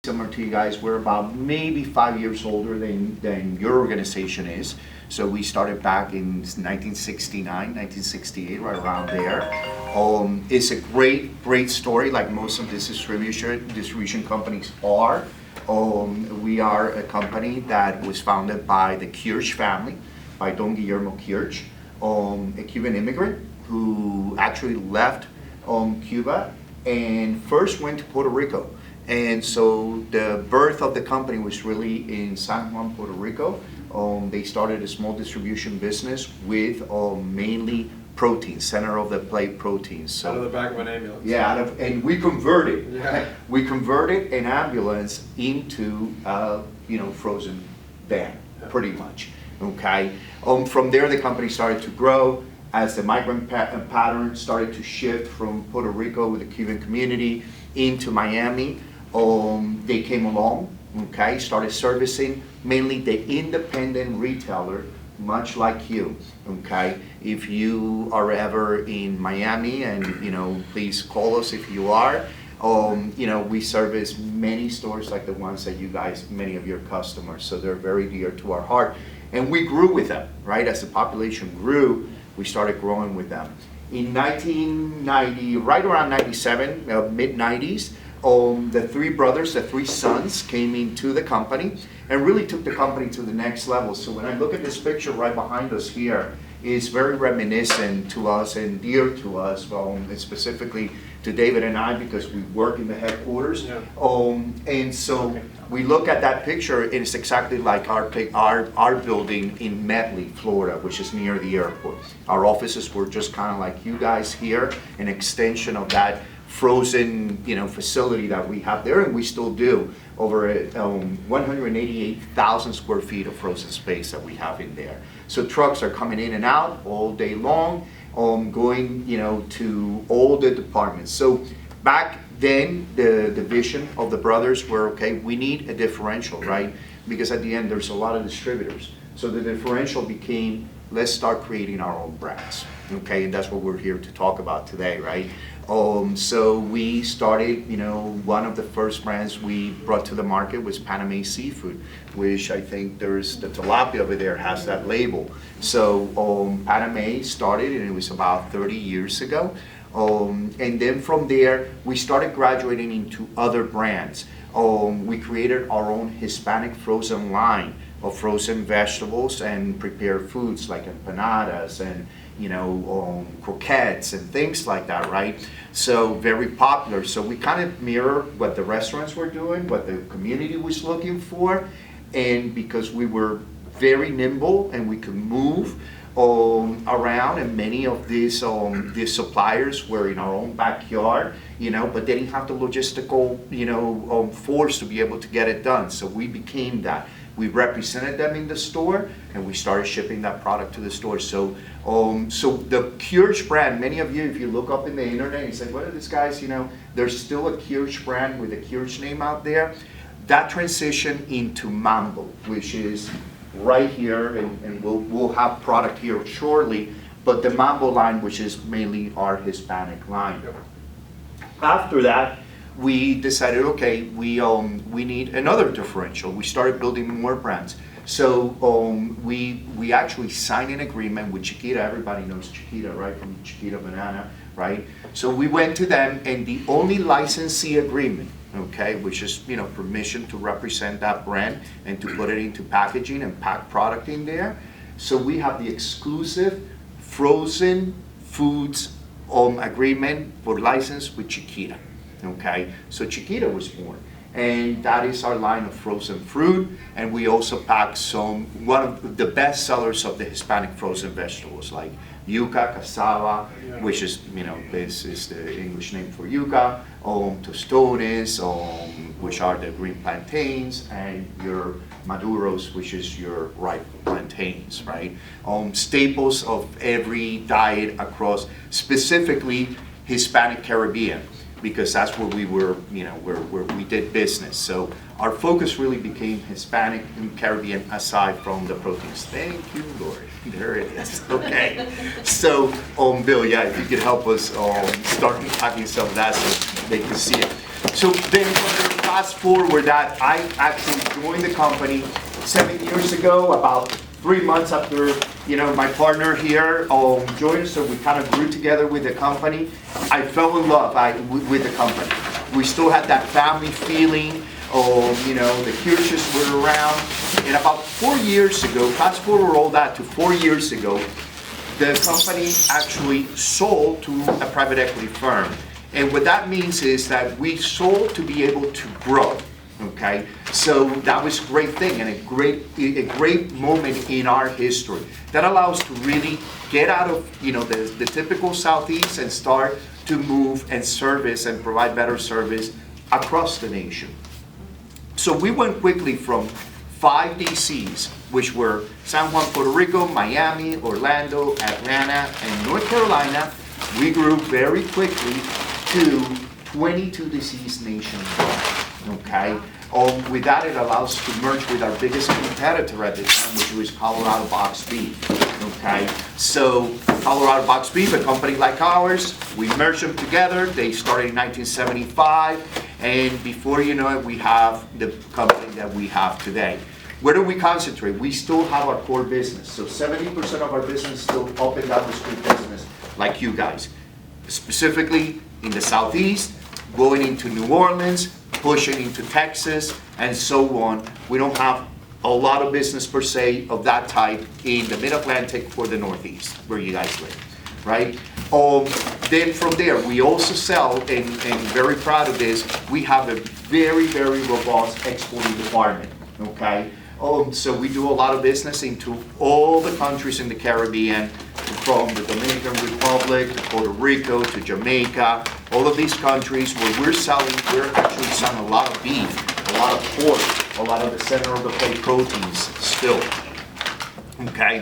Similar to you guys, we're about maybe 5 years older than your organization is. So we started back in 1969, 1968, right around there. It's a great story, like most of these distribution companies are. We are a company that was founded by the Quirch family, by Don Guillermo Quirch, a Cuban immigrant who actually left Cuba and first went to Puerto Rico. And so the birth of the company was really in San Juan, Puerto Rico. They started a small distribution business with mainly proteins, center of the plate proteins. So, out of the back of an ambulance. Yeah, and we converted an ambulance into frozen van, pretty much. Okay. From there, the company started to grow as the migrant pattern started to shift from Puerto Rico with the Cuban community into Miami. They came along, okay, started servicing mainly the independent retailer, much like you, okay. If you are ever in Miami, and please call us if you are. We service many stores like the ones that you guys, many of your customers, so they're very dear to our heart. And we grew with them, right? As the population grew, we started growing with them. In 1990, right around 97, mid-90s, the three brothers, the three sons, came into the company and really took the company to the next level. So when I look at this picture right behind us here, it's very reminiscent to us and dear to us, specifically to David and I, because we work in the headquarters. Yeah. And so we look at that picture, and it's exactly like our building in Medley, Florida, which is near the airport. Our offices were just kind of like you guys here, an extension of that frozen facility that we have there, and we still do. Over 188,000 square feet of frozen space that we have in there. So trucks are coming in and out all day long, going to all the departments. So back then, the vision of the brothers were, okay, we need a differential, right? Because at the end, there's a lot of distributors. So the differential became, let's start creating our own brands, okay? And that's what we're here to talk about today, right? So we started, one of the first brands we brought to the market was Panama Seafood, which I think there's the tilapia over there has that label. So Panama started, and it was about 30 years ago. And then from there, we started graduating into other brands. We created our own Hispanic frozen line of frozen vegetables and prepared foods like empanadas and croquettes and things like that, right? So very popular. So we kind of mirror what the restaurants were doing, what the community was looking for, and because we were very nimble and we could move around, and many of these suppliers were in our own backyard, but they didn't have the logistical force to be able to get it done. So we became that. We represented them in the store, and we started shipping that product to the store. So the Quirch brand, many of you, if you look up in the internet, you say, what are these guys, there's still a Quirch brand with a Quirch name out there. That transition into Mambo, which is right here, and we'll have product here shortly, but the Mambo line, which is mainly our Hispanic line. After that, we decided, okay, we need another differential. We started building more brands. So we actually signed an agreement with Chiquita. Everybody knows Chiquita, right? From Chiquita Banana, right? So we went to them, and the only licensee agreement, okay, which is permission to represent that brand and to put it into packaging and pack product in there. So we have the exclusive frozen foods agreement for license with Chiquita. Okay, so Chiquita was born, and that is our line of frozen fruit, and we also pack one of the best sellers of the Hispanic frozen vegetables, like yuca, cassava, which is, this is the English name for yuca, tostones, which are the green plantains, and your maduros, which is your ripe plantains, right? Staples of every diet across, specifically Hispanic Caribbean, because that's where we were, where we did business. So our focus really became Hispanic and Caribbean aside from the proteins. Thank you, Lord. There it is. Okay. So, Bill, if you could help us start packing some of that so they can see it. So then fast forward that I actually joined the company 7 years ago, about 3 months after, my partner here joined us, so we kind of grew together with the company. I fell in love with the company. We still had that family feeling. The Quirches were around. And about 4 years ago, fast forward all that to 4 years ago, the company actually sold to a private equity firm. And what that means is that we sold to be able to grow, okay? So that was a great thing and a great moment in our history. That allows us to really get out of, the typical Southeast and start to move and service and provide better service across the nation. So we went quickly from 5 DCs, which were San Juan, Puerto Rico, Miami, Orlando, Atlanta, and North Carolina. We grew very quickly to 22 DCs nationwide, okay? With that, it allows us to merge with our biggest competitor at the time, which was Colorado Box Beef, okay? So Colorado Box Beef, a company like ours, we merged them together. They started in 1975, and before you know it, we have the company that we have today. Where do we concentrate? We still have our core business. So 70% of our business is still up and down the street business, like you guys. Specifically in the Southeast, going into New Orleans, pushing into Texas, and so on. We don't have a lot of business per se of that type in the Mid-Atlantic or the Northeast, where you guys live, right? Then from there, we also sell, and very proud of this, we have a very, very robust exporting department, okay? So we do a lot of business into all the countries in the Caribbean, from the Dominican Republic to Puerto Rico to Jamaica, all of these countries where we're actually selling a lot of beef, a lot of pork, a lot of the center of the plate proteins still. Okay,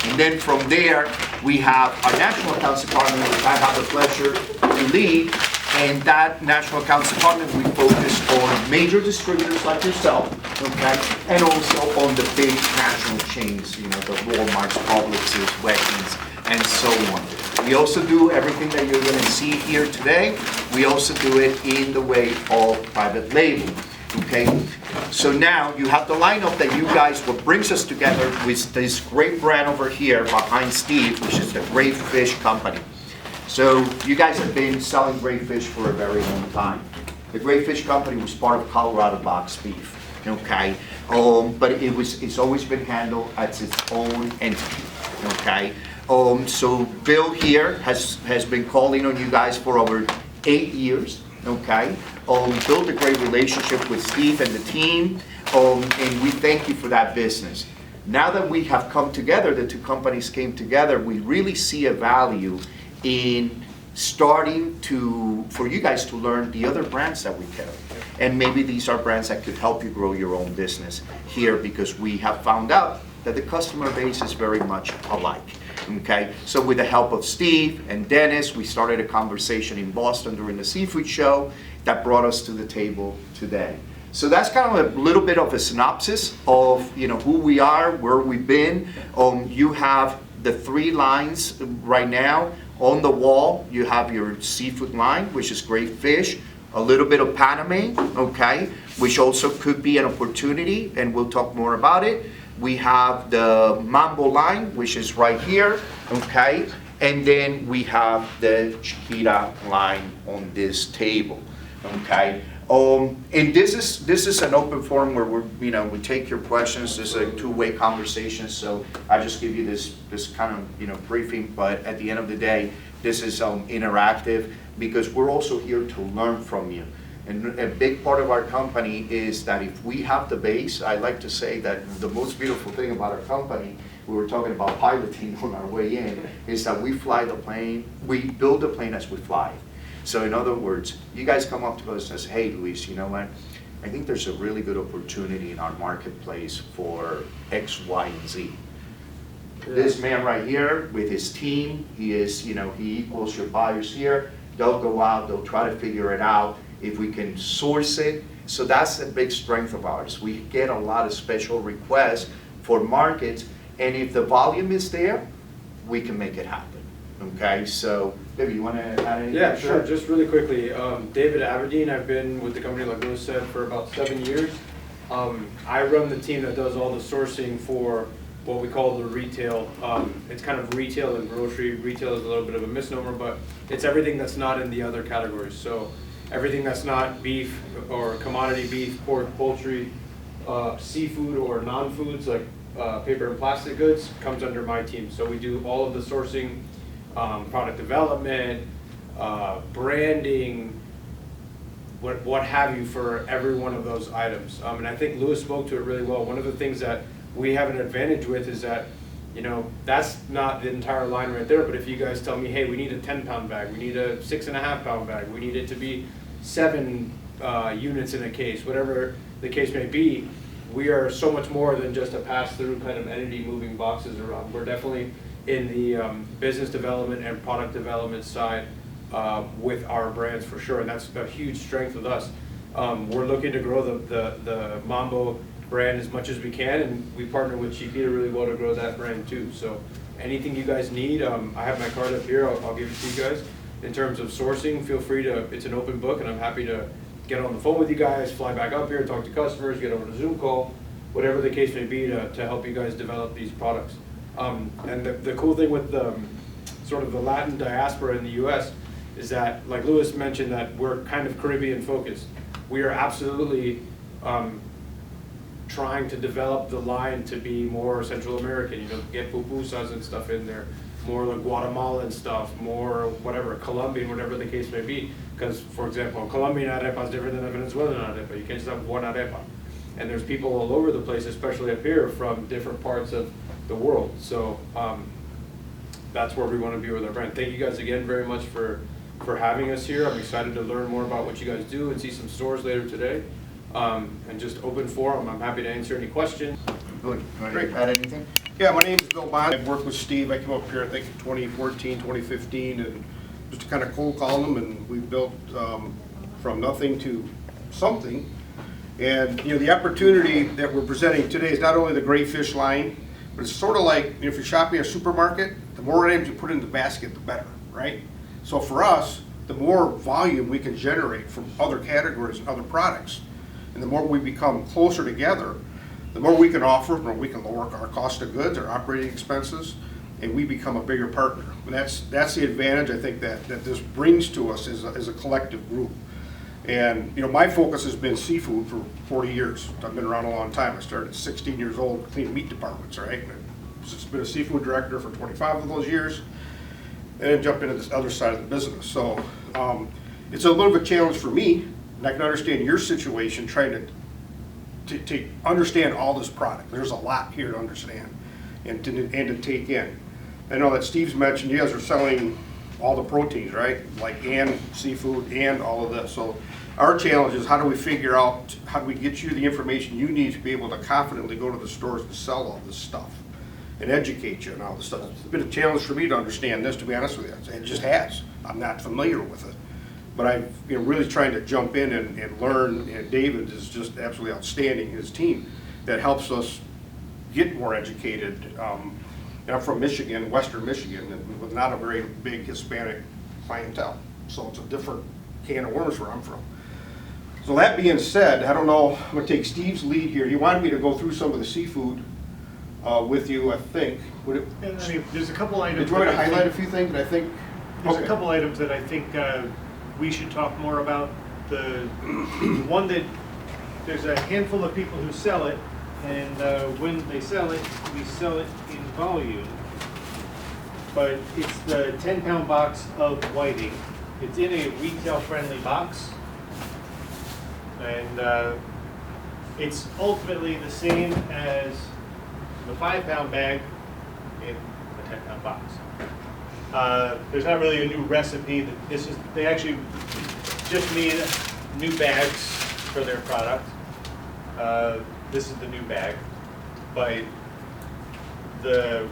and then from there we have our national accounts department, which I have the pleasure to lead. And that national accounts department, we focus on major distributors like yourself, okay, and also on the big national chains, the Walmarts, Publixes, Wegmans, and so on. We also do everything that you're going to see here today. We also do it in the way of private label, okay. So now you have the lineup that you guys, what brings us together with this great brand over here behind Steve, which is the Great Fish Company. So you guys have been selling Great Fish for a very long time. The Great Fish Company was part of Colorado Box Beef, okay? But it's always been handled as its own entity, okay? So Bill here has been calling on you guys for over 8 years, okay? Built a great relationship with Steve and the team, and we thank you for that business. Now that we have come together, the two companies came together, we really see a value in starting for you guys to learn the other brands that we carry. And maybe these are brands that could help you grow your own business here, because we have found out that the customer base is very much alike, okay? So with the help of Steve and Dennis, we started a conversation in Boston during the seafood show that brought us to the table today. So that's kind of a little bit of a synopsis of who we are, where we've been. You have the 3 lines right now. On the wall, you have your seafood line, which is Great Fish, a little bit of Panamé, okay, which also could be an opportunity, and we'll talk more about it. We have the Mambo line, which is right here, okay, and then we have the Chiquita line on this table, okay. And this is an open forum where we take your questions. This is a two-way conversation, so I just give you this kind of briefing. But at the end of the day, this is interactive, because we're also here to learn from you. And a big part of our company is that if we have the base, I like to say that the most beautiful thing about our company, we were talking about piloting on our way in, is that we fly the plane, we build the plane as we fly. So in other words, you guys come up to us and say, hey, Luis, you know what? I think there's a really good opportunity in our marketplace for X, Y, and Z. Yeah. This man right here with his team, he equals your buyers here. They'll go out, they'll try to figure it out if we can source it. So that's a big strength of ours. We get a lot of special requests for markets, and if the volume is there, we can make it happen. Okay, so, David, you want to add anything? Yeah, sure. Just really quickly, David Abadin, I've been with the company, like Louis said, for about 7 years. I run the team that does all the sourcing for what we call the retail. It's kind of retail and grocery. Retail is a little bit of a misnomer, but it's everything that's not in the other categories. So everything that's not beef or commodity beef, pork, poultry, seafood or non-foods like paper and plastic goods comes under my team. So we do all of the sourcing, product development, branding, what have you for every one of those items. And I think Louis spoke to it really well. One of the things that we have an advantage with is that, you know, that's not the entire line right there, but if you guys tell me, hey, we need a 10-pound bag, we need a 6.5-pound bag, we need it to be 7 units in a case, whatever the case may be, we are so much more than just a pass-through kind of entity moving boxes around. We're definitely in the business development and product development side with our brands for sure, and that's a huge strength with us. We're looking to grow the Mambo brand as much as we can, and we partner with Chiquita really well to grow that brand too. So anything you guys need, I have my card up here, I'll give it to you guys. In terms of sourcing, feel free to, it's an open book, and I'm happy to get on the phone with you guys, fly back up here, talk to customers, get over a Zoom call, whatever the case may be to help you guys develop these products. And the cool thing with the sort of the Latin diaspora in the US is that, like Louis mentioned, that we're kind of Caribbean focused. We are absolutely trying to develop the line to be more Central American, you know, get pupusas and stuff in there, more like Guatemalan stuff, more whatever, Colombian, whatever the case may be. Because, for example, a Colombian arepa is different than a Venezuelan arepa. You can't just have one arepa. And there's people all over the place, especially up here, from different parts of the world. So that's where we want to be with our brand. Thank you guys again very much for having us here. I'm excited to learn more about what you guys do and see some stores later today. And just open forum. I'm happy to answer any questions. Good. Great. Add anything? Yeah, my name is Bill Bond. I've worked with Steve. I came up here, I think, in 2014, 2015, and just to kind of cold call them, and we built from nothing to something. And, you know, the opportunity that we're presenting today is not only the great fish line, but it's sort of like, you know, if you're shopping at a supermarket, the more items you put in the basket, the better, right? So for us, the more volume we can generate from other categories and other products, and the more we become closer together, the more we can offer, the more we can lower our cost of goods, our operating expenses, and we become a bigger partner. And that's the advantage I think that this brings to us as a collective group. And, you know, my focus has been seafood for 40 years. I've been around a long time. I started at 16 years old cleaning meat departments, right? And I've just been a seafood director for 25 of those years, and then jumped into this other side of the business. So it's a little bit of a challenge for me, and I can understand your situation trying to understand all this product. There's a lot here to understand and to take in. I know that Steve's mentioned you guys are selling all the proteins, right? Like, and seafood and all of this. So our challenge is how do we figure out, how do we get you the information you need to be able to confidently go to the stores and sell all this stuff and educate you and all this stuff. It's been a challenge for me to understand this, to be honest with you. It just has. I'm not familiar with it. But I'm really trying to jump in and learn, and David is just absolutely outstanding, his team, that helps us get more educated. I'm from Michigan, Western Michigan, and with not a very big Hispanic clientele. So it's a different can of worms where I'm from. So that being said, I don't know, I'm gonna take Steve's lead here. He wanted me to go through some of the seafood with you, I think. Would it, I mean, there's a couple items. did you want me to highlight a few things that I think? There's Okay. a couple items that I think we should talk more about. The one that there's a handful of people who sell it, and when they sell it, we sell it in volume. But it's the 10-pound box of whiting. It's in a retail-friendly box, and it's ultimately the same as the 5-pound bag in a 10-pound box. There's not really a new recipe. They actually just made new bags for their product. This is the new bag, but the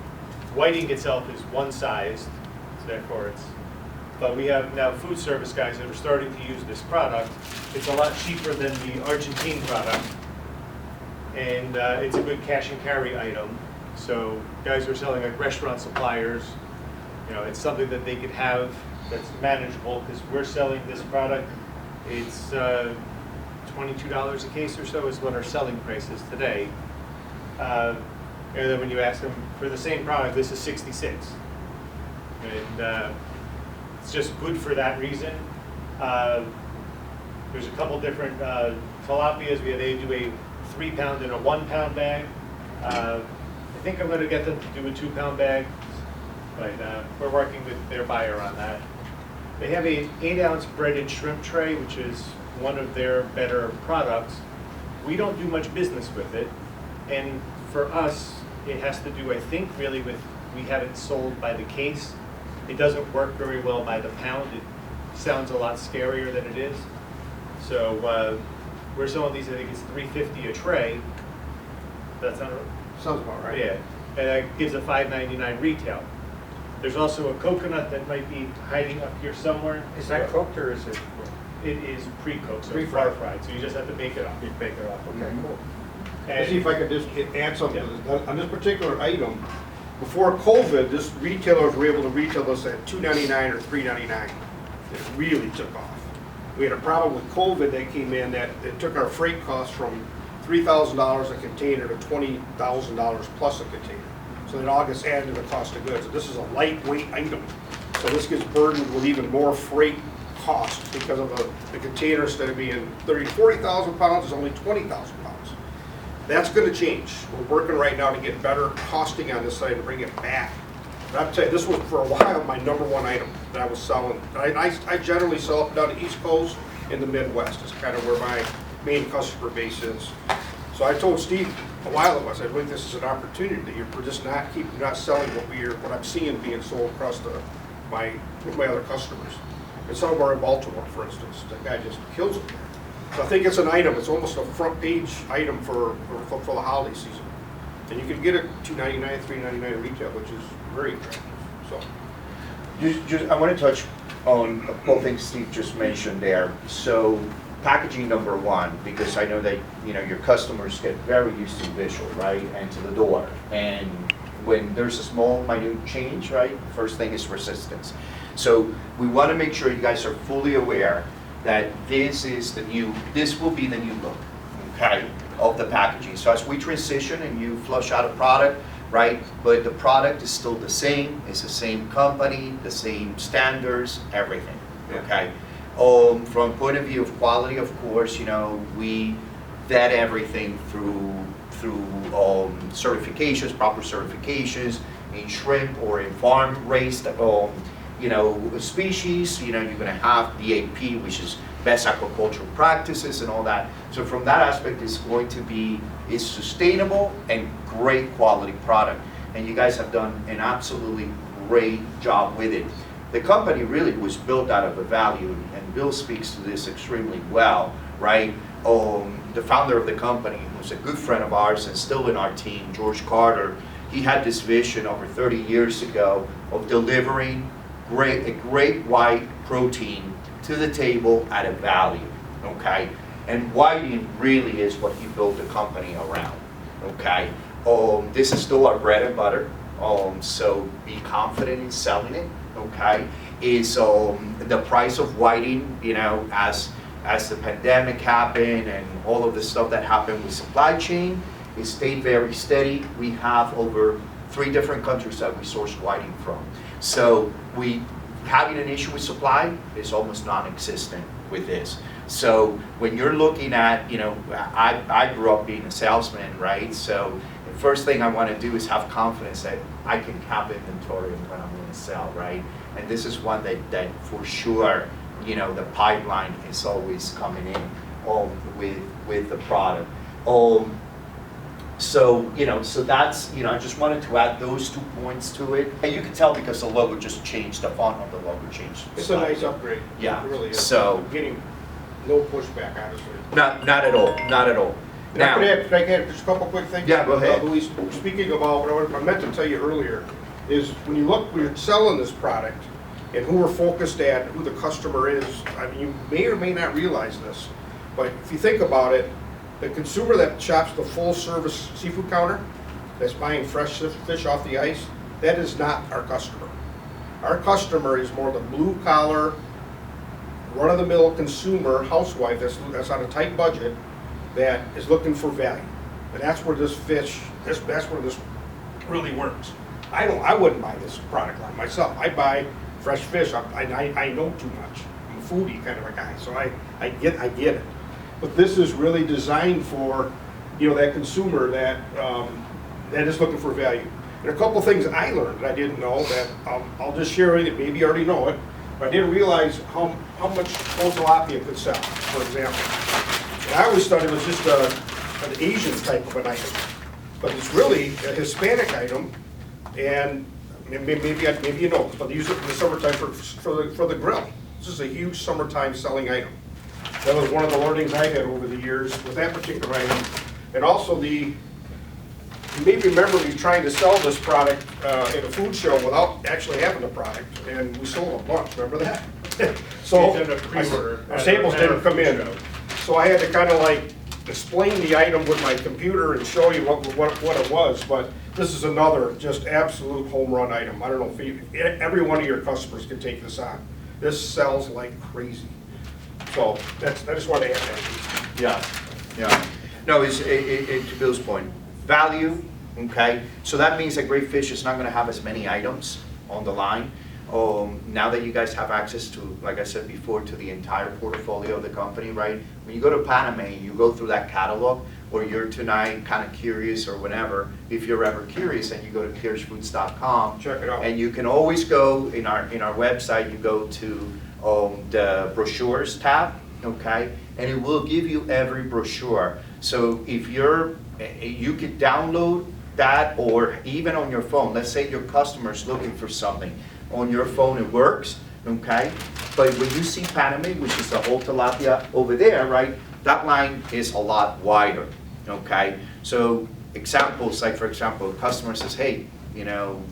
whiting itself is one size, so therefore it's, but we have now food service guys that are starting to use this product. It's a lot cheaper than the Argentine product, and it's a good cash and carry item. So guys are selling, like restaurant suppliers You know, it's something that they could have that's manageable, because we're selling this product, it's $22 a case or so is what our selling price is today. And then when you ask them for the same product, this is 66. And it's just good for that reason. There's a couple different tilapias. They do a 3-pound and a 1-pound bag. I think I'm going to get them to do a 2-pound bag, but we're working with their buyer on that. They have an 8-ounce breaded shrimp tray, which is one of their better products. We don't do much business with it, and for us, it has to do, I think, really with, we have it sold by the case. It doesn't work very well by the pound. It sounds a lot scarier than it is. So we're selling these, I think it's $3.50 a tray. That's not right. Sounds about right. Yeah, and that gives a $5.99 retail. There's also a coconut that might be hiding up here somewhere. Is that cooked or is it? It is pre-cooked, so it's Pre-fried. fried, so you just have to bake it up. You bake it up, okay, cool. Let's see if I could just add something Yeah. to this. On this particular item. Before COVID, this retailers were able to retail this at $2.99 or $3.99. It really took off. We had a problem with COVID that came in that it took our freight costs from $3,000 a container to $20,000 plus a container. So it all gets added to the cost of goods. This is a lightweight item. So this gets burdened with even more freight cost because of the container, instead of being 30,000 to 40,000 pounds, is only 20,000 pounds. That's going to change. We're working right now to get better costing on this side to bring it back. And I have to tell you, this was for a while my #1 item that I was selling. I generally sell up and down the East Coast and the Midwest. It's kind of where my main customer base is. So I told Steve a while ago, I said, I think this is an opportunity that we're just not selling what I'm seeing being sold across my other customers. And some of our in Baltimore, for instance, the guy just kills it there. So I think it's an item. It's almost a front page item for the holiday season. And you can get it $2.99, $3.99 retail, which is very attractive. So I want to touch on a couple things Steve just mentioned there. So packaging number one, because I know that your customers get very used to visual, right, and to the door. And when there's a small, minute change, right, first thing is resistance. So we want to make sure you guys are fully aware that this will be the new look, okay, of the packaging. So as we transition and you flush out a product, right, but the product is still the same, it's the same company, the same standards, everything, okay? From point of view of quality, of course, we vet everything through certifications, proper certifications in shrimp or in farm-raised species. You're going to have BAP, which is best aquaculture practices and all that. So from that aspect, it's sustainable and great quality product. And you guys have done an absolutely great job with it. The company really was built out of a value, and Bill speaks to this extremely well, right? The founder of the company, who's a good friend of ours and still in our team, George Carter, he had this vision over 30 years ago of delivering a great white protein to the table at a value, okay? And whiting really is what he built the company around, okay? This is still our bread and butter, so be confident in selling it, okay? Is the price of whiting, as the pandemic happened and all of the stuff that happened with supply chain, it stayed very steady. We have over 3 different countries that we source whiting from. So having an issue with supply is almost non-existent with this. So when you're looking at, I grew up being a salesman, right? So the first thing I want to do is have confidence that I can have inventory of what I'm going to sell, right? And this is one that for sure, the pipeline is always coming in with the product. So that's, I just wanted to add those 2 points to it. And you can tell because the logo just changed, the font of the logo changed. it's a nice upgrade. Yeah, It really is. so- I'm getting no pushback, honestly. Not at all, not at all. Now, Can I add just a couple quick things? Yeah, go ahead. Luis, speaking about what I meant to tell you earlier, is when you're selling this product and who we're focused at, who the customer is, I mean, you may or may not realize this, but if you think about it, the consumer that shops the full-service seafood counter, that's buying fresh fish off the ice, that is not our customer. Our customer is more the blue collar, run-of-the-mill consumer housewife that's on a tight budget that is looking for value. And that's where this fish, that's where this really works. I wouldn't buy this product line myself. I buy fresh fish. I know too much. I'm a foodie kind of a guy, so I get it. But this is really designed for, you know, that consumer that that is looking for value. And a couple things I learned that I didn't know that I'll just share with you. Maybe you already know it, but I didn't realize how much whole tilapia could sell, for example. And I always thought it was just an Asian type of an item, but it's really a Hispanic item, and maybe you know, but they use it in the summertime for the grill. This is a huge summertime selling item. That was one of the learnings I had over the years with that particular item. And also you may remember me trying to sell this product at a food show without actually having the product, and we sold a bunch, remember that? So, We did a pre-order our at samples a didn't come in. food show. So I had to kind of like explain the item with my computer and show you what it was, but this is another just absolute home run item. I don't know if every one of your customers can take this on. This sells like crazy. So I just wanted to add that. Yeah. No, it's, to Bill's point, value, okay? So that means that Great Fish is not gonna have as many items on the line. Now that you guys have access to, like I said before, to the entire portfolio of the company, right? When you go to Panama and you go through that catalog, or you're tonight kind of curious or whatever, if you're ever curious and you go to quirchfoods.com. Check it out. And you can always go, in our website, you go to the brochures tab, okay? And it will give you every brochure. So if you could download that, or even on your phone. Let's say your customer's looking for something. On your phone it works, okay? But when you see Panama, which is the whole tilapia over there, right? That line is a lot wider, okay? So examples, like for example, a customer says, hey, you know,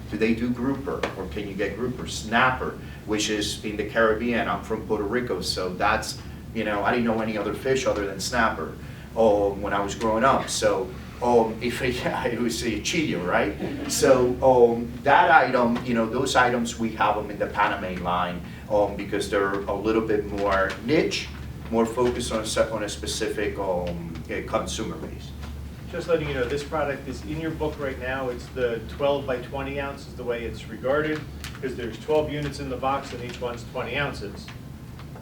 do they do grouper, or can you get grouper? Snapper, which is in the Caribbean. I'm from Puerto Rico, so that's, you know, I didn't know any other fish other than snapper when I was growing up. So it was a chillo, right? So that item, you know, those items, we have them in the Panama line because they're a little bit more niche, more focused on a specific consumer base. Just letting you know, this product is in your book right now. It's the 12 by 20 ounces, the way it's regarded, because there's 12 units in the box and each one's 20 ounces.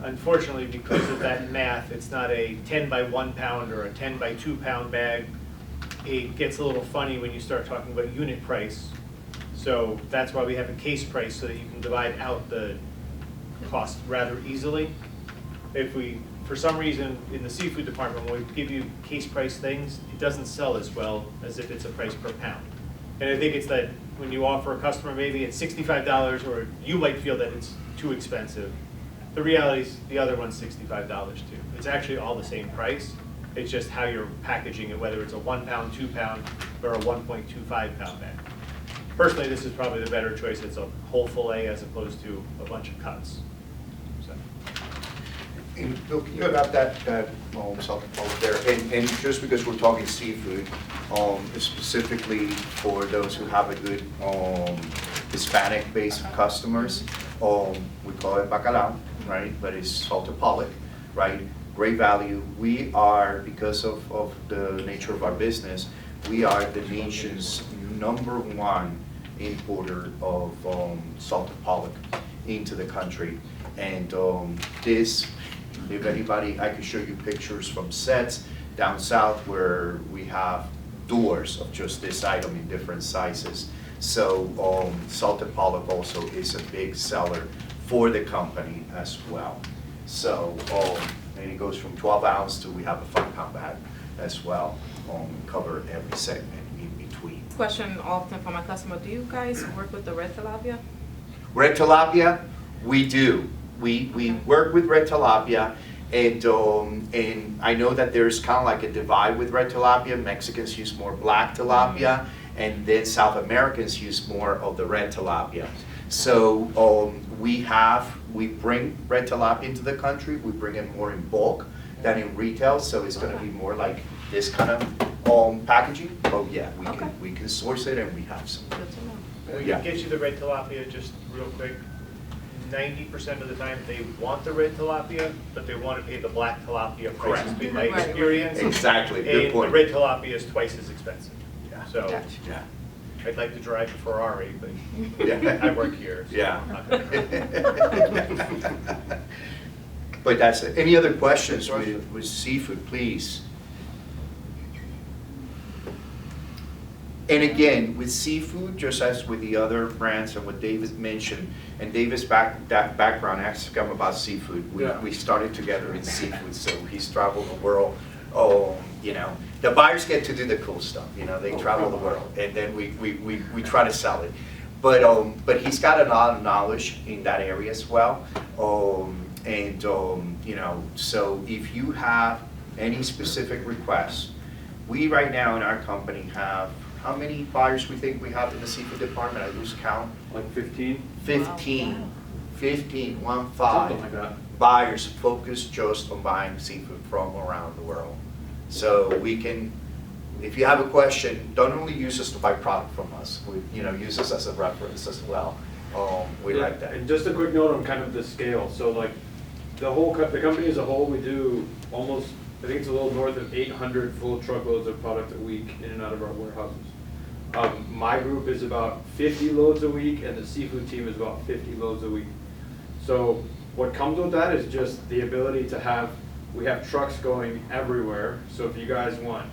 Unfortunately, because of that math, it's not a 10 by 1 pound or a 10 by 2 pound bag. It gets a little funny when you start talking about unit price. So that's why we have a case price, so that you can divide out the cost rather easily. If we, for some reason, in the seafood department, when we give you case price things, it doesn't sell as well as if it's a price per pound. And I think it's that when you offer a customer maybe it's $65, or you might feel that it's too expensive. The reality is the other one's $65 too. It's actually all the same price. It's just how you're packaging it, whether it's a 1 pound, 2 pound, or a 1.25 pound bag. Personally, this is probably the better choice. It's a whole fillet as opposed to a bunch of cuts. So. And Bill, can you adapt that something over there? And just because we're talking seafood, specifically for those who have a good Hispanic base of customers, we call it bacalao, right? But it's salted pollock, right? Great value. We are, because of the nature of our business, we are the nation's #1 importer of salted pollock into the country. And this, if anybody, I could show you pictures from sets down south where we have doors of just this item in different sizes. So salted pollock also is a big seller for the company as well. So, and it goes from 12 ounce to we have a 5 pound bag as well. Cover every segment in between. Question often from my customer, do you guys work with the red tilapia? Red tilapia, we do. We work with red tilapia, and I know that there's kind of like a divide with red tilapia. Mexicans use more black tilapia, and then South Americans use more of the red tilapia. So we bring red tilapia into the country. We bring it more in bulk than in retail, so it's going to be more like this kind of packaging. Oh yeah, we can source it, and we have some. Good to know. We Yeah. can get you the red tilapia just real quick. 90% of the time, they want the red tilapia, but they want to pay the black tilapia price, has Correct. been my Right. experience. Exactly, good And the point. red tilapia is twice as expensive. So Gotcha. Yeah. I'd like to drive a Ferrari, but Yeah. I work here. So Yeah. I'm not gonna- But that's it. Any other questions with seafood, please? And again, with seafood, just as with the other brands and what David mentioned, and David's background, ask him about seafood. Yeah. We started together in seafood, so he's traveled the world. Oh, you know, the buyers get to do the cool stuff, you know, they travel the world, and then we try to sell it. But he's got a lot of knowledge in that area as well. You know, so if you have any specific requests, we right now in our company have, how many buyers we think we have in the seafood department? I lose count. Like 15? 15. Wow. 15, 1 5 Something like that. buyers focused just on buying seafood from around the world. So we can, if you have a question, don't only use us to buy product from us. You know, use us as a reference as well. We like that. And just a quick note on kind of the scale. So like the company as a whole, we do almost, I think it's a little north of 800 full truckloads of product a week in and out of our warehouses. My group is about 50 loads a week, and the seafood team is about 50 loads a week. So what comes with that is just the ability to have, we have trucks going everywhere. So if you guys want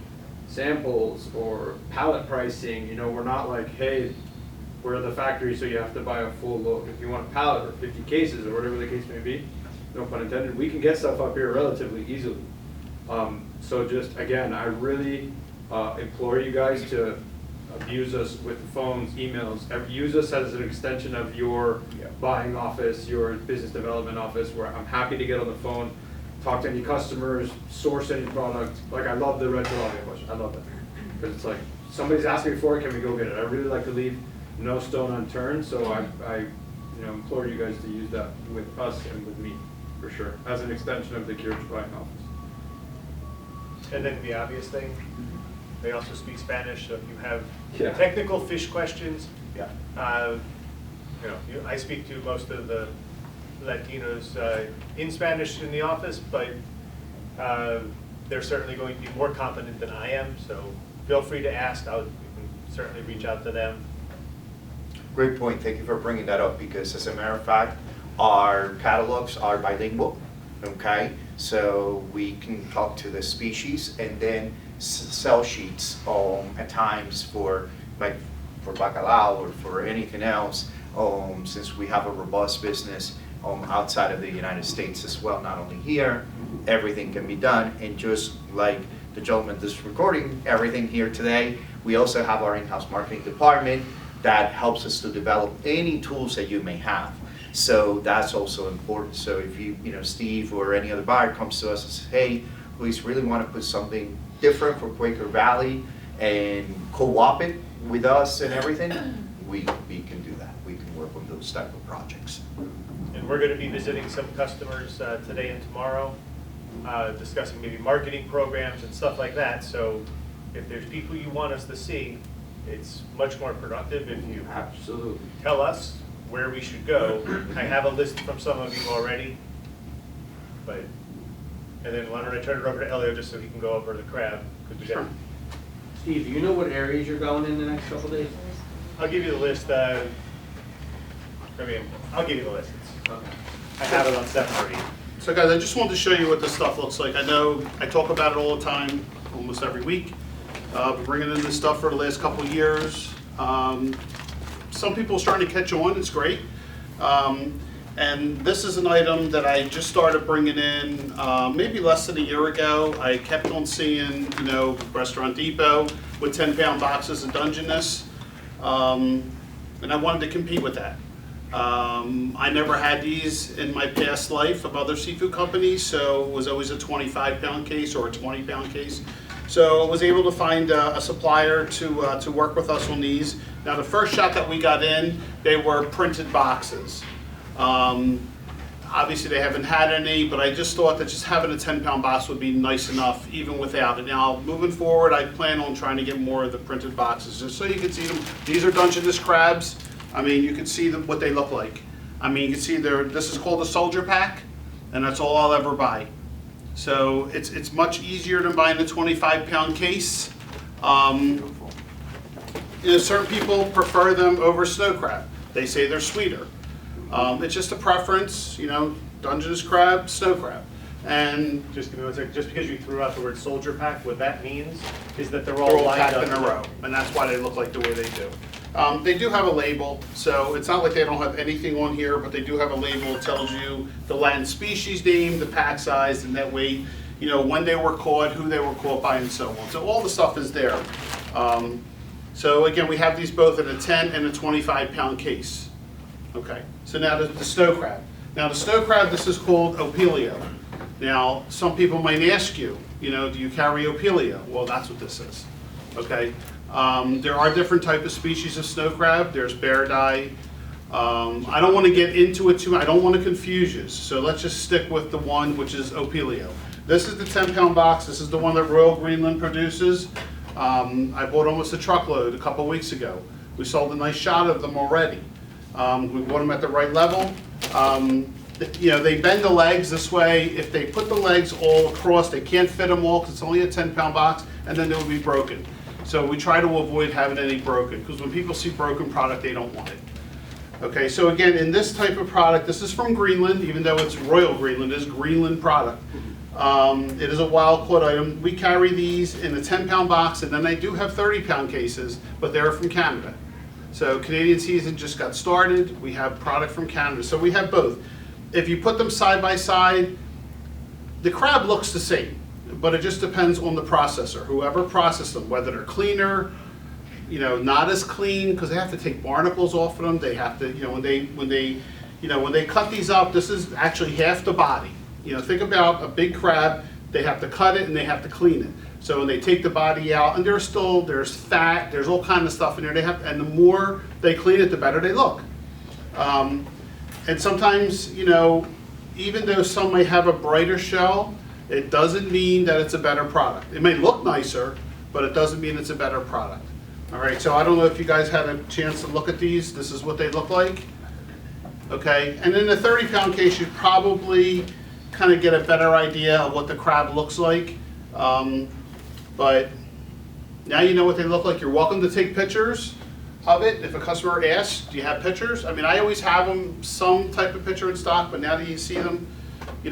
samples or pallet pricing, you know, we're not like, hey, we're the factory, so you have to buy a full load. If you want a pallet or 50 cases or whatever the case may be, no pun intended, we can get stuff up here relatively easily. So just, again, I really implore you guys to use us with phones, emails, use us as an extension of your buying office, your business development office, where I'm happy to get on the phone, talk to any customers, source any product. Like, I love the red tilapia question, I love that. Because it's like, somebody's asking me for it, can we go get it? I really like to leave no stone unturned, so I you know, implore you guys to use that with us and with me, for sure, as an extension of the Quirch buying office. And then the obvious thing, they also speak Spanish, so if you have Yeah. technical fish questions, Yeah. you know, I speak to most of the Latinos in Spanish in the office, but they're certainly going to be more competent than I am, so feel free to ask. You can certainly reach out to them. Great point. Thank you for bringing that up, because as a matter of fact, our catalogs are bilingual, okay? So we can talk to the species, and then sell sheets at times for, like, for bacalao or for anything else, since we have a robust business outside of the United States as well, not only here, everything can be done. And just like the gentleman that's recording everything here today, we also have our in-house marketing department that helps us to develop any tools that you may have. So that's also important. So if you know, Steve or any other buyer comes to us and says, hey, we really want to put something different for Quaker Valley and co-op it with us and everything, we can do that. We can work on those type of projects. And we're going to be visiting some customers today and tomorrow, discussing maybe marketing programs and stuff like that. So if there's people you want us to see, it's much more productive if you Absolutely. tell us where we should go. I have a list from some of you already, and then why don't I turn it over to Elio just so he can go over the crab. Sure. Steve, do you know what areas you're going in the next couple days? I'll give you the list. I'll give you the list. I have it on 7 or 8. So guys, I just wanted to show you what this stuff looks like. I know I talk about it all the time, almost every week. Been bringing in this stuff for the last couple of years. Some people are starting to catch on, it's great. And this is an item that I just started bringing in maybe less than a year ago. I kept on seeing, you know, Restaurant Depot with 10-pound boxes of Dungeness. And I wanted to compete with that. I never had these in my past life of other seafood companies, so it was always a 25-pound case or a 20-pound case. So I was able to find a supplier to work with us on these. Now the first shot that we got in, they were printed boxes. Obviously they haven't had any, but I just thought that just having a 10-pound box would be nice enough even without it. Now moving forward, I plan on trying to get more of the printed boxes just so you can see them. These are Dungeness crabs. I mean, you can see what they look like. I mean, you can see this is called a soldier pack, and that's all I'll ever buy. So it's much easier than buying a 25-pound case. Certain people prefer them over snow crab. They say they're sweeter. It's just a preference, Dungeness crab, snow crab. And Just give me one second. Just because you threw out the word soldier pack, what that means is that they're they're all all lined packed up in a row, and that's why they look like the way they do. They do have a label, so it's not like they don't have anything on here, but they do have a label that tells you the land species name, the pack size, and that weight, when they were caught, who they were caught by, and so on. So all the stuff is there. So again, we have these both in a 10 and a 25-pound case. Okay, so now the snow crab. Now the snow crab, this is called Opelio. Now, some people might ask you, do you carry Opelio? Well, that's what this is, okay? There are different types of species of snow crab. There's bear dye. I don't want to get into it too much. I don't want to confuse you. So let's just stick with the one which is Opelio. This is the 10-pound box. This is the one that Royal Greenland produces. I bought almost a truckload a couple weeks ago. We sold a nice shot of them already. We bought them at the right level. They bend the legs this way. If they put the legs all across, they can't fit them all because it's only a 10-pound box, and then they will be broken. So we try to avoid having any broken, because when people see broken product, they don't want it. Okay, so again, in this type of product, this is from Greenland, even though it's Royal Greenland, it is Greenland product. It is a wild caught item. We carry these in a 10-pound box, and then they do have 30-pound cases, but they're from Canada. So Canadian season just got started. We have product from Canada. So we have both. If you put them side by side, the crab looks the same, but it just depends on the processor. Whoever processed them, whether they're cleaner, not as clean, because they have to take barnacles off of them. They have to, when they cut these up, this is actually half the body. Think about a big crab. They have to cut it and they have to clean it. So when they take the body out, and there's fat, there's all kind of stuff in there. And the more they clean it, the better they look. And sometimes, even though some may have a brighter shell, it doesn't mean that it's a better product. It may look nicer, but it doesn't mean it's a better product. All right, so I don't know if you guys had a chance to look at these. This is what they look like. Okay, and in the 30-pound case, you probably kind of get a better idea of what the crab looks like. But now you know what they look like. You're welcome to take pictures of it. If a customer asks, do you have pictures? I mean, I always have them, some type of picture in stock, but now that you see them, you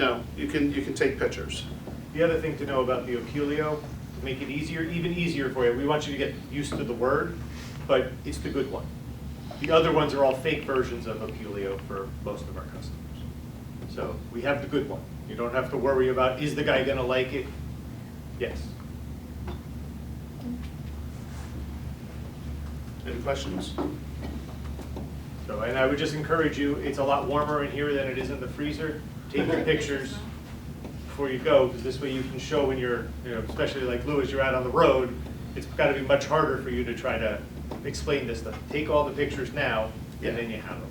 can take pictures. The other thing to know about the Opelio, to make it easier, even easier for you, we want you to get used to the word, but it's the good one. The other ones are all fake versions of Opelio for most of our customers. So we have the good one. You don't have to worry about, is the guy gonna like it? Yes. Any questions? So, and I would just encourage you, it's a lot warmer in here than it is in the freezer. Take your pictures before you go, because this way you can show when you're, especially like Louis, you're out on the road, it's gotta be much harder for you to try to explain this stuff. Take all the pictures now, and then you have them.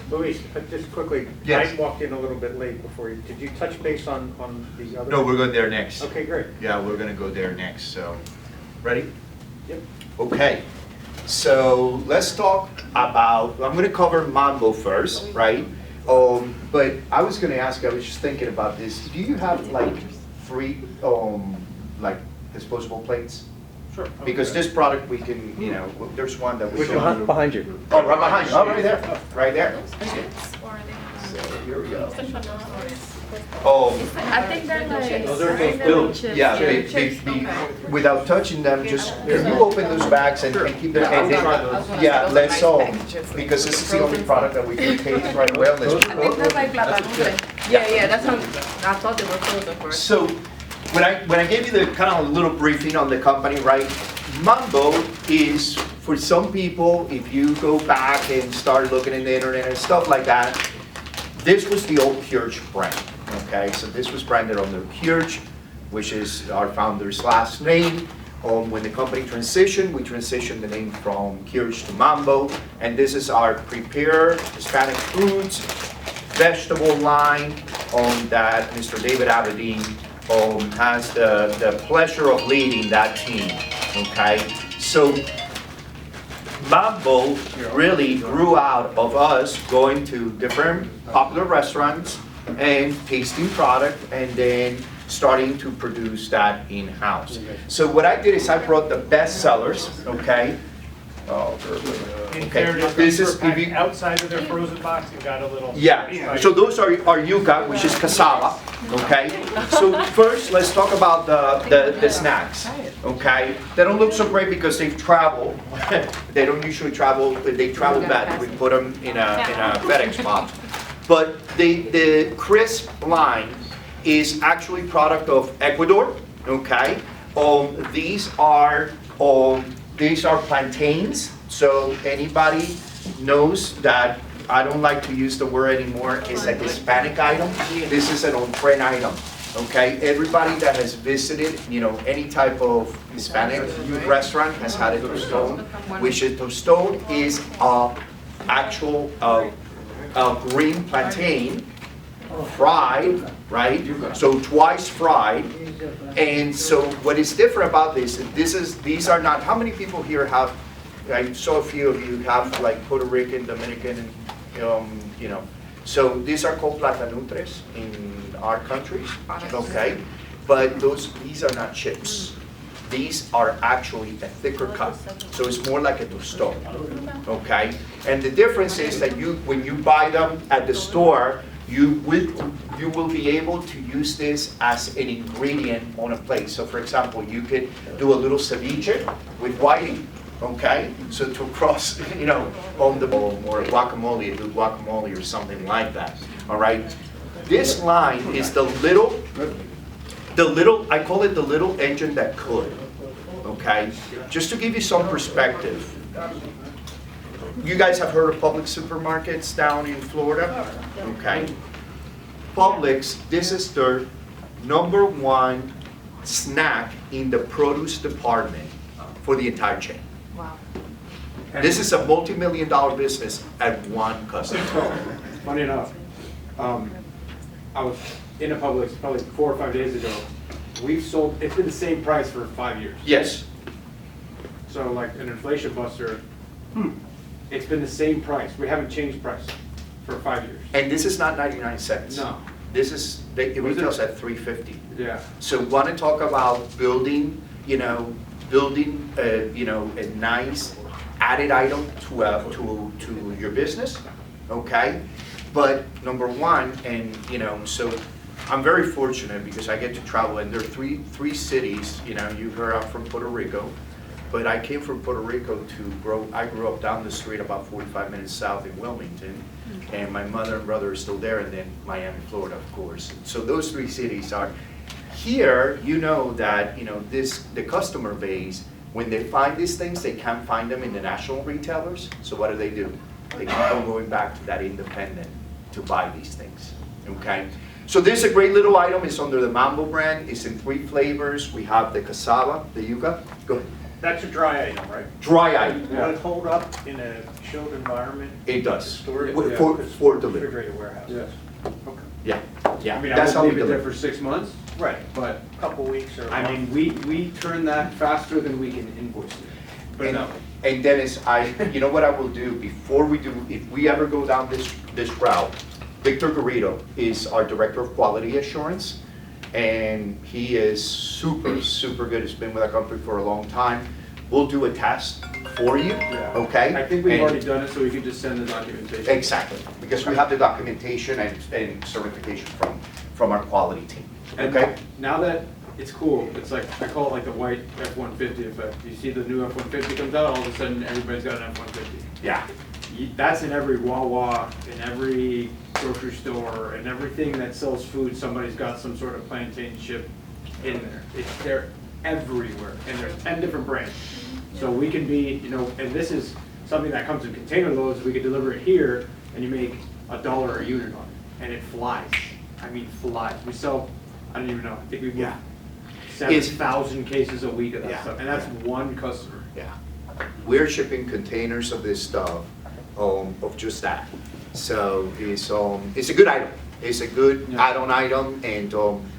Luis, just quickly, Yes. I walked in a little bit late before you. Did you touch base on the other? No, we're going there next. Okay, great. Yeah, we're gonna go there next, so, ready? Yep. Okay, so let's talk about, I'm gonna cover Mambo first, right? But I was gonna ask, I was just thinking about this, do you have like free, like disposable plates? Sure. Because this product we can, there's one that we. Behind you. Oh, right behind you, oh, right there, right there. Or So here we go. they I think they're like. Those are both filled. Yeah, without touching them, just, can you open those bags and keep them? And then- Yeah, let's, because this is the only product that we can taste right away. I think they're like plata. Yeah, that's how, I thought they were frozen for. So, when I gave you the kind of little briefing on the company, right? Mambo is, for some people, if you go back and start looking in the internet and stuff like that, this was the old Quirch brand, okay? So this was branded under Quirch, which is our founder's last name. When the company transitioned, we transitioned the name from Quirch to Mambo, and this is our prepared Hispanic foods, vegetable line that Mr. David Abadin has the pleasure of leading that team, okay? So Mambo really grew out of us going to different popular restaurants and tasting product and then starting to produce that in-house. So what I did is I brought the best sellers, okay? Oh, In okay. fairness, This those is, were if you, packed outside of their frozen box and got a little. yeah, so those are yuca, which is cassava, okay? So first, let's talk about the snacks, okay? They don't look so great because they've traveled. They don't usually travel, they travel bad. We put them in a FedEx box. But the crisp line is actually product of Ecuador, okay? These are plantains, so anybody knows that I don't like to use the word anymore, it's a Hispanic item. This is an on-trend item, okay? Everybody that has visited, any type of Hispanic restaurant has had a tostón, which a tostón is actual green plantain, fried, right? So twice fried. And so what is different about these are not, how many people here have, I saw a few of you have like Puerto Rican, Dominican, so these are called platanutres in our countries, okay? But these are not chips. These are actually a thicker cut, so it's more like a tostón, okay? And the difference is that when you buy them at the store, you will be able to use this as an ingredient on a plate. So for example, you could do a little ceviche with whiting, okay? So to cross, on the bowl, or guacamole, do guacamole or something like that, all right? This line is the little, I call it the little engine that could, okay? Just to give you some perspective. You guys have heard of Publix supermarkets down in Florida? Okay. Publix, this is their #1 snack in the produce department for the entire chain. Wow. This is a multi-million-dollar business at one customer. Funny enough, I was in a Publix probably 4 or 5 days ago. It's been the same price for 5 years. Yes. So like an inflation buster, it's been the same price. We haven't changed price for 5 years. And this is not 99 cents. No. This is, it retails at $3.50. Yeah. So want to talk about building, a nice added item to your business, okay? But #1, and so I'm very fortunate because I get to travel, and there are three cities. You heard I'm from Puerto Rico, but I came from Puerto Rico I grew up down the street about 45 minutes south in Wilmington, and my mother and brother are still there, and then Miami, Florida, of course. So those 3 cities are here. That the customer base, when they find these things, they can't find them in the national retailers. So what do? They keep on going back to that independent to buy these things, okay? So this is a great little item. It's under the Mambo brand. It's in 3 flavors. We have the cassava, the yuca. Go ahead. That's a dry item, right? Dry item. Will it hold up in a chilled environment? It does. Storage? For delivery. Refrigerated warehouse? Yes. Okay. Yeah, yeah. I mean, I That's how would we leave it there deliver. for 6 months, Right, but a couple weeks or a I month. mean, we turn that faster than we can invoice it. But no. And Dennis, you know what I will do before we do, if we ever go down this route, Victor Garrido is our Director of Quality Assurance, and he is super, super good. He's been with our company for a long time. We'll do a test for you, Yeah. okay? I think we've And- already done it, so we can just send the documentation. Exactly, because we have the documentation and certification from our quality team, And okay? now that it's cool, it's like, I call it like the white F-150 effect. You see the new F-150 comes out, all of a sudden, everybody's got an F-150. Yeah. That's in every Wawa, in every grocery store, and everything that sells food, somebody's got some sort of plantain chip in there. They're everywhere, and there's 10 different brands. So we can be, and this is something that comes in container loads, we could deliver it here, and you make $1 a unit on it, and it flies. I mean, flies. We sell, I don't even know, I think we Yeah. move 7,000 cases a week of that Yeah. stuff, and that's one customer. Yeah. We're shipping containers of this stuff, of just that. So it's a good item. It's a good Yeah. add-on item and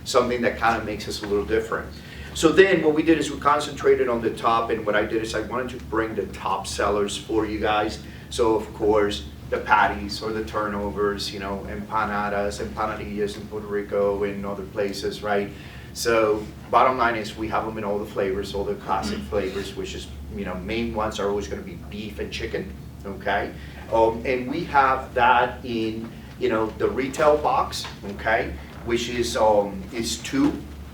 something that kind of makes us a little different. So then what we did is we concentrated on the top, and what I did is I wanted to bring the top sellers for you guys. So of course, the patties or the turnovers, you know, empanadas, empanadillas in Puerto Rico and other places, right? So bottom line is we have them in all the flavors, all the classic flavors, which is, you know, main ones are always gonna be beef and chicken, okay? And we have that in, you know, the retail box, okay? Which is two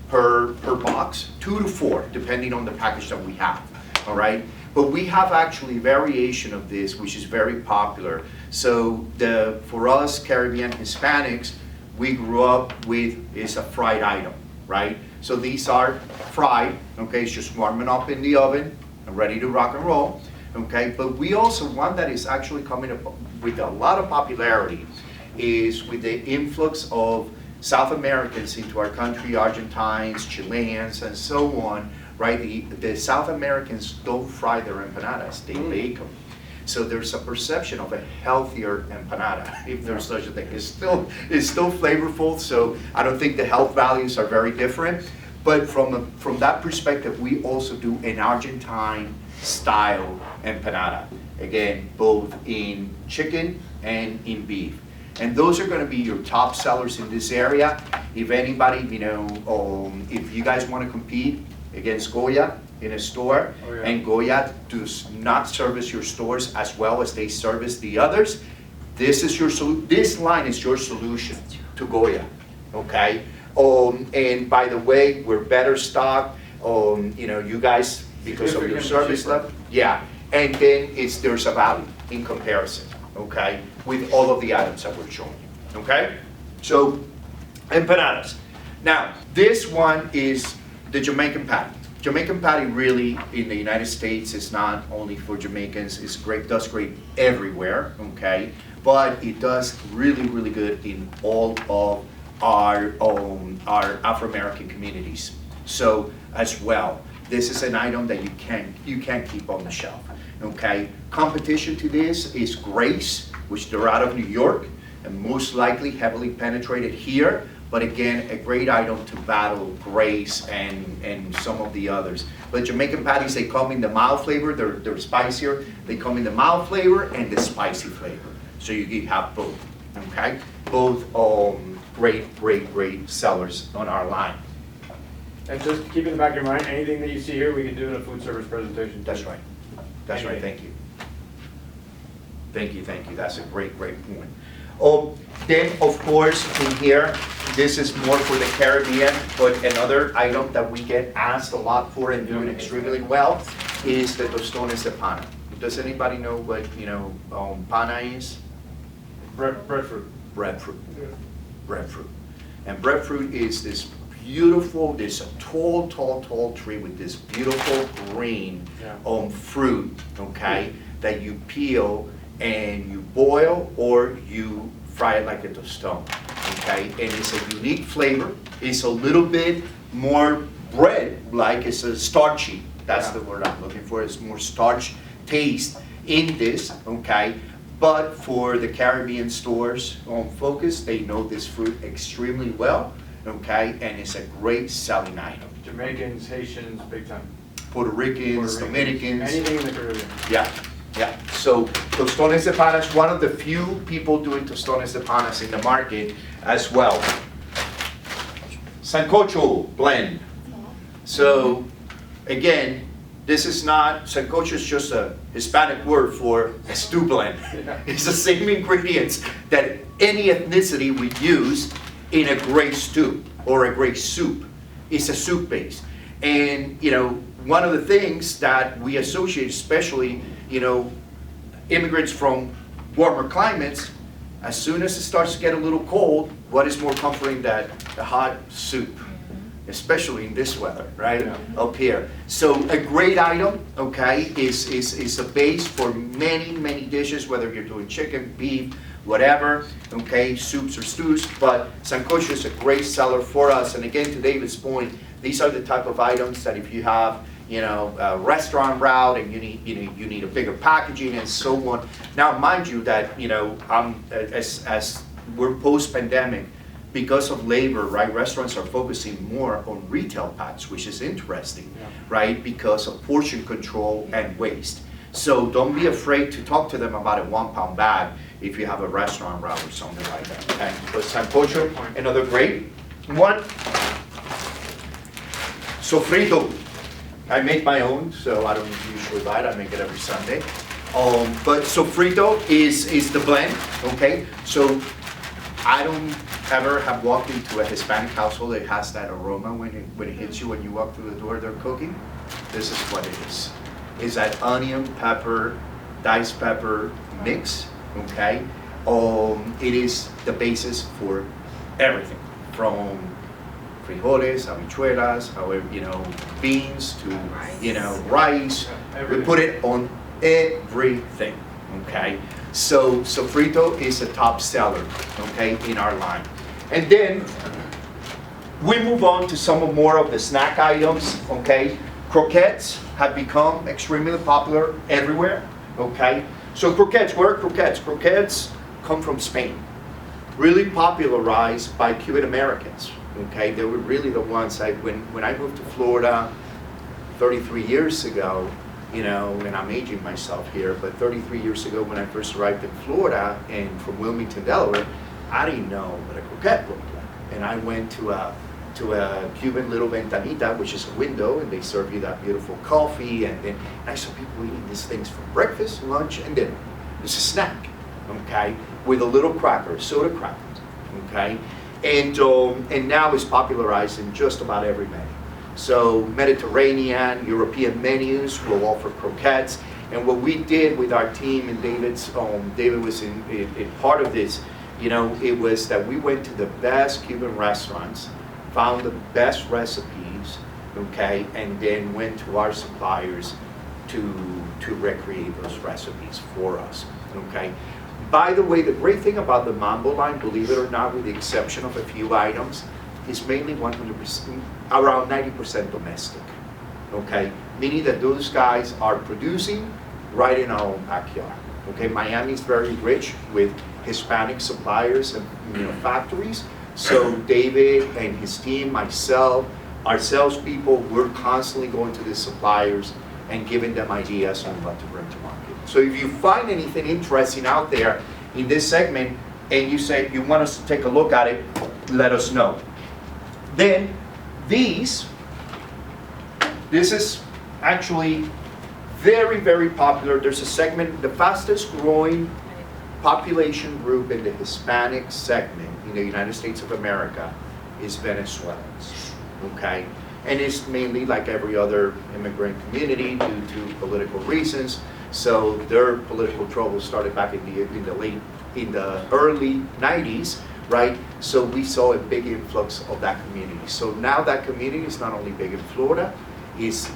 per box, 2 to 4, depending on the package that we have, all right? But we have actually variation of this, which is very popular. So for us Caribbean Hispanics, we grew up with is a fried item, right? So these are fried, okay? It's just warming up in the oven and ready to rock and roll, okay? But we also, one that is actually coming up with a lot of popularity is with the influx of South Americans into our country, Argentines, Chileans, and so on, right? The South Americans don't fry their empanadas, they bake them. So there's a perception of a healthier empanada, if there's such a thing. It's still flavorful, so I don't think the health values are very different. But from that perspective, we also do an Argentine style empanada. Again, both in chicken and in beef. And those are gonna be your top sellers in this area. If anybody, you know, if you guys wanna compete against Goya in a store, Oh, yeah. and Goya does not service your stores as well as they service the others, this line is your solution to Goya, okay? And by the way, we're better stocked, you know, you guys, because of your Significantly service cheaper. level, yeah. And then there's a value in comparison, okay, with all of the items that we're showing you, okay? So, empanadas. Now, this one is the Jamaican patty. Jamaican patty really in the United States is not only for Jamaicans, does great everywhere, okay? But it does really, really good in all of our Afro-American communities. So as well, this is an item that you can't keep on the shelf, okay? Competition to this is Grace, which they're out of New York, and most likely heavily penetrated here. But again, a great item to battle Grace and some of the others. But Jamaican patties, they come in the mild flavor, they're spicier. They come in the mild flavor and the spicy flavor. So you have both, okay? Both great sellers on our line. And just keep in the back of your mind, anything that you see here, we can do in a food service presentation. That's right. That's right, Anything. thank you. Thank you, that's a great point. Then, of course, in here, this is more for the Caribbean, but another item that we get asked a lot for and doing extremely well is the tostones de pana. Does anybody know what, you know, pana is? Breadfruit. Breadfruit. Breadfruit. And breadfruit is this beautiful, there's a tall tree with this beautiful green fruit, okay, that you peel and you boil or you fry it like a tostone, okay? And it's a unique flavor. It's a little bit more bread-like, it's a starchy. That's the word I'm looking for. It's more starch taste in this, okay? But for the Caribbean stores on Focus, they know this fruit extremely well, okay? And it's a great selling item. Jamaicans, Haitians, big time. Puerto Ricans, Dominicans. Anything in the Caribbean. Yeah. So tostones de panas, one of the few people doing tostones de panas in the market as well. Sancocho blend. So again, this is not, sancocho is just a Hispanic word for a stew blend. It's the same ingredients that any ethnicity would use in a great stew or a great soup. It's a soup base. And, you know, one of the things that we associate, especially, you know, immigrants from warmer climates, as soon as it starts to get a little cold, what is more comforting than a hot soup? Especially in this weather, right? Up here. So a great item, okay, is a base for many dishes, whether you're doing chicken, beef, whatever, okay, soups or stews, but sancocho is a great seller for us. And again, to David's point, these are the type of items that if you have, you know, a restaurant route and you need a bigger packaging and so on. Now, mind you that, you know, as we're post-pandemic, because of labor, right, restaurants are focusing more on retail packs, which is interesting, right, because of portion control and waste. So don't be afraid to talk to them about a 1 pound bag if you have a restaurant route or something like that, okay? But sancocho, another great one. Sofrito, I make my own, so I don't usually buy it, I make it every Sunday. But sofrito is the blend, okay? So I don't ever have walked into a Hispanic household that has that aroma when it hits you when you walk through the door they're cooking. This is what it is. Is that onion, pepper, diced pepper mix, okay? It is the basis for everything, from frijoles, habichuelas, however, beans to, rice. We put it on everything, okay? So sofrito is a top seller, okay, in our line. And then we move on to some more of the snack items, okay? Croquettes have become extremely popular everywhere, okay? So croquettes, what are croquettes? Croquettes come from Spain, really popularized by Cuban Americans, okay? They were really the ones, when I moved to Florida 33 years ago, and I'm aging myself here, but 33 years ago when I first arrived in Florida and from Wilmington, Delaware, I didn't know what a croquette looked like. And I went to a Cuban little ventanita, which is a window, and they serve you that beautiful coffee, and I saw people eating these things for breakfast, lunch, and dinner. It's a snack, okay, with a little cracker, soda cracker, okay? And now it's popularized in just about every menu. So Mediterranean, European menus will offer croquettes. And what we did with our team, and David was in part of this, it was that we went to the best Cuban restaurants, found the best recipes, okay, and then went to our suppliers to recreate those recipes for us, okay. By the way, the great thing about the Mambo line, believe it or not, with the exception of a few items, is mainly 100%, around 90% domestic, okay? Meaning that those guys are producing right in our own backyard, okay? Miami is very rich with Hispanic suppliers and factories. So David and his team, myself, our salespeople, we're constantly going to the suppliers and giving them ideas on what to bring to market. So if you find anything interesting out there in this segment and you say you want us to take a look at it, let us know. Then this is actually very, very popular. There's a segment, the fastest growing population group in the Hispanic segment in the United States of America is Venezuelans, okay? And it's mainly like every other immigrant community due to political reasons. So their political trouble started back in the early 90s, right? So we saw a big influx of that community. So now that community is not only big in Florida, is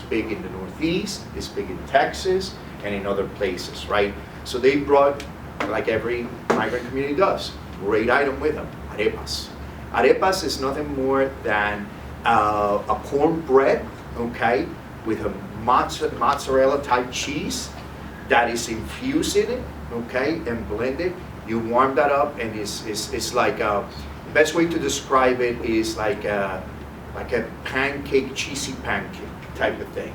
big in the Northeast, is big in Texas, and in other places, right? So they brought, like every migrant community does, great item with them, arepas. Arepas is nothing more than a cornbread, okay, with a mozzarella type cheese that is infused in it, okay, and blended. You warm that up, and it's like the best way to describe it is like a pancake, cheesy pancake type of thing.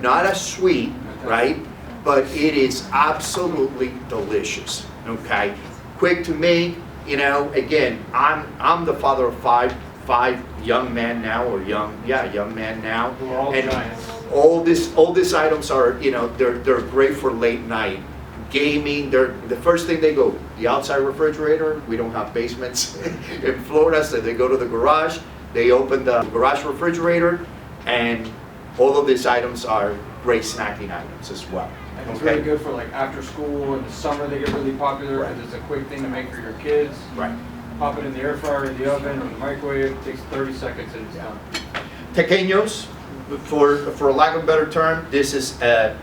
Not as sweet, right? But it is absolutely delicious. Okay, quick to make. Again, I'm the father of five young men now, or young men now. We're all and giants. all these items are they're great for late night gaming. They're the first thing they go, the outside refrigerator. We don't have basements in Florida, so they go to the garage. They open the garage refrigerator, and all of these items are great snacking items as well. And it's really good for like after school. In the summer they get really popular because it's a quick thing to make for your kids. Right. Pop it in the air fryer, in the oven, or the microwave. It takes 30 seconds and it's done. Tequeños, for lack of a better term, this is an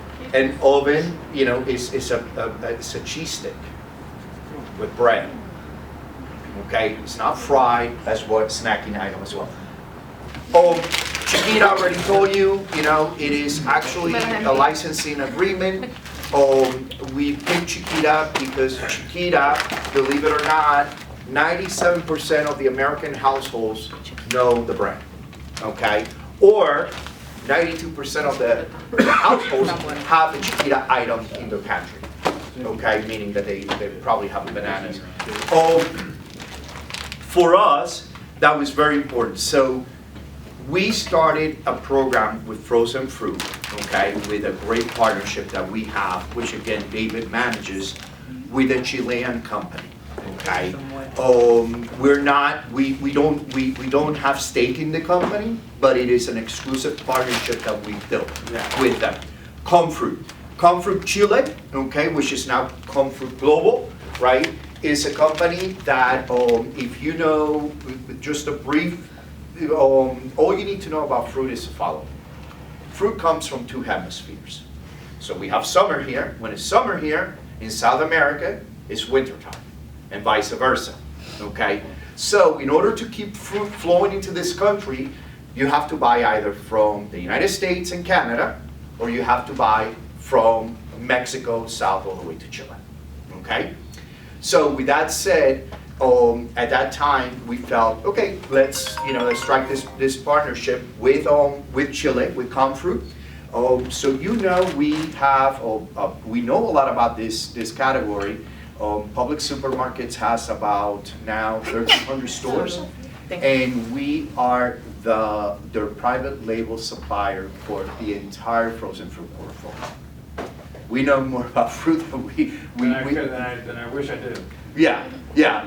oven. It's a cheese stick with bread. Okay, it's not fried. That's what snacking item as well. Chiquita, already told you, it is actually a licensing agreement. We picked Chiquita because Chiquita, believe it or not, 97% of the American households know the brand, okay? Or 92% of the households have a Chiquita item in their pantry, okay? Meaning that they probably have bananas. For us, that was very important. So we started a program with frozen fruit, okay, with a great partnership that we have, which again, David manages, with a Chilean company, okay? We don't have stake in the company, but it is an exclusive partnership that we built with them. Comfruit Chile, okay, which is now Comfruit Global, right, is a company that, if you know, just a brief, all you need to know about fruit is the following. Fruit comes from 2 hemispheres. So we have summer here. When it's summer here, in South America, it's wintertime, and vice versa, okay? So in order to keep fruit flowing into this country, you have to buy either from the United States and Canada, or you have to buy from Mexico south all the way to Chile, okay? So with that said, at that time we felt, okay, let's strike this partnership with Chile, with Comfruit. So we know a lot about this category. Public Supermarkets has about now 1,300 stores, and we are their private label supplier for the entire frozen fruit portfolio. We know more about fruit than Than I wish I did. Yeah.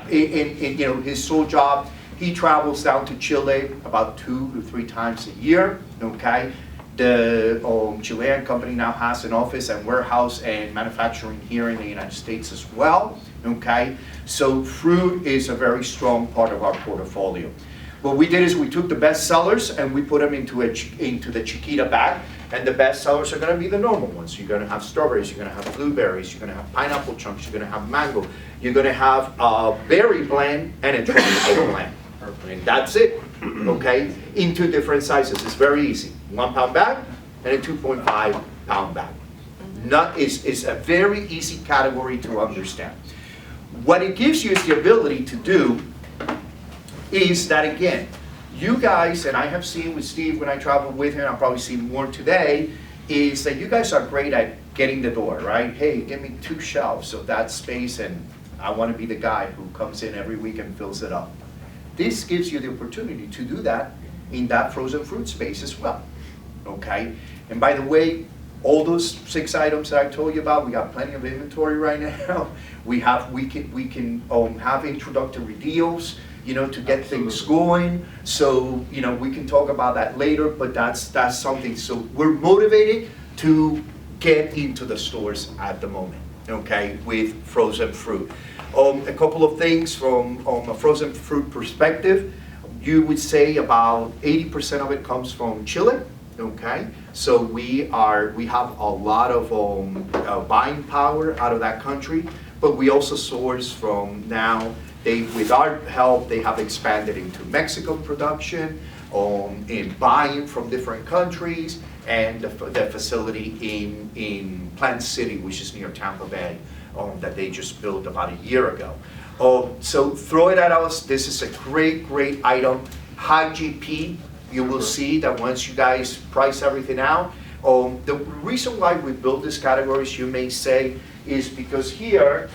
And his sole job, he travels down to Chile about 2 to 3 times a year, okay? The Chilean company now has an office and warehouse and manufacturing here in the United States as well, okay? So fruit is a very strong part of our portfolio. What we did is we took the best sellers and we put them into the Chiquita bag, and the best sellers are going to be the normal ones. You're going to have strawberries, you're going to have blueberries, you're going to have pineapple chunks, you're going to have mango, you're going to have a berry blend and a tropical blend. And that's it, okay? In 2 different sizes. It's very easy. 1 pound bag and a 2.5 pound bag. It's a very easy category to understand. What it gives you is the ability to do is that, again, you guys, and I have seen with Steve when I travel with him, I'll probably see more today, is that you guys are great at getting the door, right? Hey, give me 2 shelves of that space and I want to be the guy who comes in every week and fills it up. This gives you the opportunity to do that in that frozen fruit space as well, okay? And by the way, all those 6 items that I told you about, we got plenty of inventory right now. We can have introductory deals, to get things going. So, we can talk about that later, but that's something. So we're motivated to get into the stores at the moment, okay, with frozen fruit. A couple of things from a frozen fruit perspective. You would say about 80% of it comes from Chile, okay? So we have a lot of buying power out of that country, but we also source from now. With our help, they have expanded into Mexican production, in buying from different countries, and the facility in Plant City, which is near Tampa Bay, that they just built about a year ago. So throw it at us. This is a great item. High GP. You will see that once you guys price everything out. The reason why we built these categories, you may say, is because here,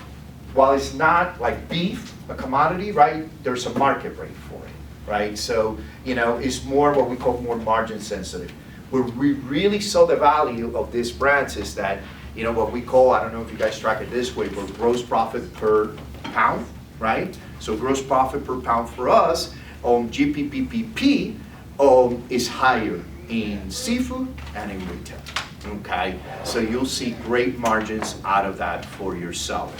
while it's not like beef, a commodity, right, there's a market rate for it, right? So, it's more what we call more margin sensitive. Where we really saw the value of these brands is that, what we call, I don't know if you guys track it this way, but gross profit per pound, right? So gross profit per pound for us, GPPP, is higher in seafood and in retail. Okay, so you'll see great margins out of that for yourself.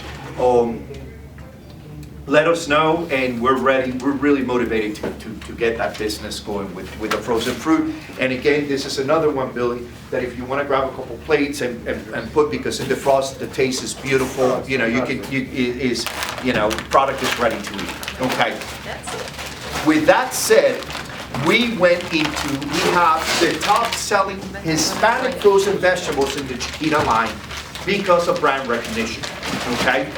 Let us know, and we're ready. We're really motivated to get that business going with the frozen fruit. And again, this is another one, Billy, that if you want to grab a couple plates and put, because in the frost the taste is beautiful. Product is ready to eat. Okay. With that said, we have the top selling Hispanic frozen vegetables in the Chiquita line because of brand recognition, okay?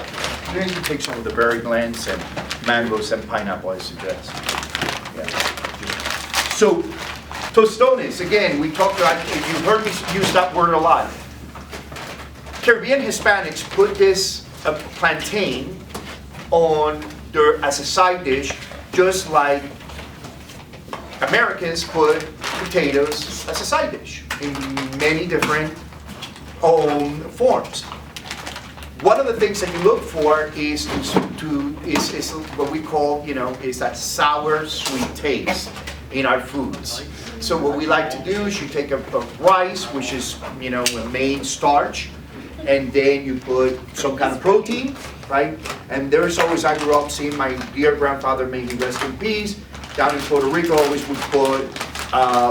Then you take some of the berry blends and mangoes and pineapple, I suggest. Yeah. So, tostones, again, we talked about, you've heard me use that word a lot. Caribbean Hispanics put this plantain on their, as a side dish, just like Americans put potatoes as a side dish in many different forms. One of the things that you look for is is what we call, is that sour, sweet taste in our foods. So what we like to do is you take a rice, which is, a main starch, and then you put some kind of protein, right? And there's always, I grew up seeing my dear grandfather, may he rest in peace, down in Puerto Rico, always would put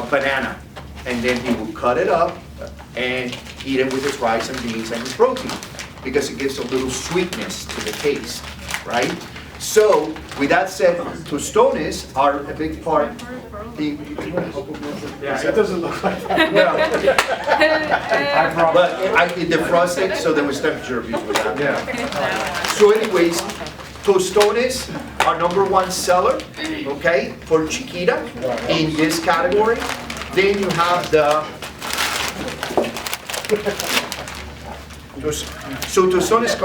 banana. And then he would cut it up and eat it with his rice and beans and his protein, because it gives a little sweetness to the taste, right? So, with that said, tostones are a big part. Yeah, it doesn't look like that. But I did defrosted, so there was temperature abuse with that. Yeah. So anyways, tostones are #1 seller, okay, for Chiquita in this category. Then you have the, so tostones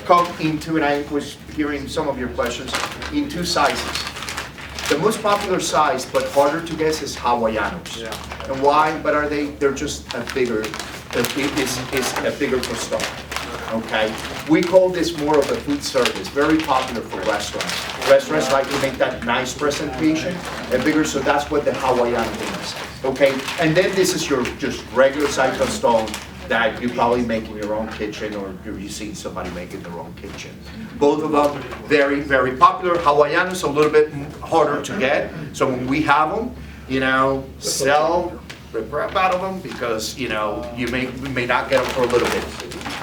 come into, and I was hearing some of your questions, in 2 sizes. The most popular size, but harder to guess, is Hawaiianos. Yeah. And why? But are they? They're just a bigger. It's a bigger tostone. Okay. We call this more of a food service. Very popular for restaurants. Restaurants like to make that nice presentation and bigger. So that's what the Hawaiian is. Okay. And then this is your just regular size tostone that you probably make in your own kitchen, or you've seen somebody make in their own kitchen. Both of them very, very popular. Hawaiianos a little bit harder to get. So when we have them, sell the crap out of them, because you may not get them for a little bit.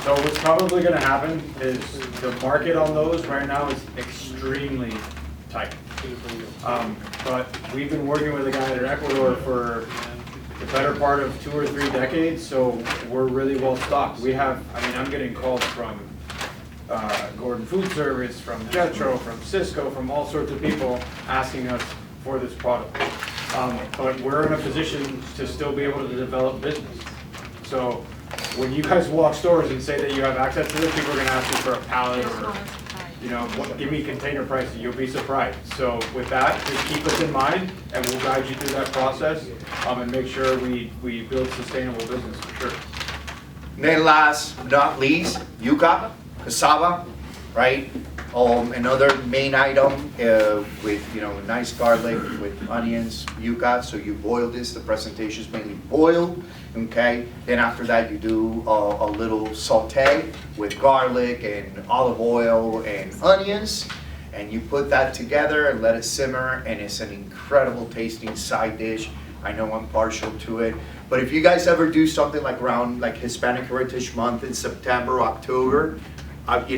So what's probably gonna happen is the market on those right now is extremely tight. But we've been working with a guy in Ecuador for the better part of 2 or 3 decades, so we're really well stocked. I'm getting calls from Gordon Food Service, from Jetro, from Cisco, from all sorts of people asking us for this product. But we're in a position to still be able to develop business. So when you guys walk stores and say that you have access to this, people are gonna ask you for a pallet or, give me container pricing, you'll be surprised. So with that, just keep us in mind, and we'll guide you through that process, and make sure we build sustainable business for sure. Then last but not least, yuca, cassava, right? Another main item with nice garlic, with onions, yuca. So you boil this. The presentation is mainly boiled, okay? Then after that, you do a little saute with garlic and olive oil and onions, and you put that together and let it simmer, and it's an incredible tasting side dish. I know I'm partial to it, but if you guys ever do something like around Hispanic Heritage Month in September, October, you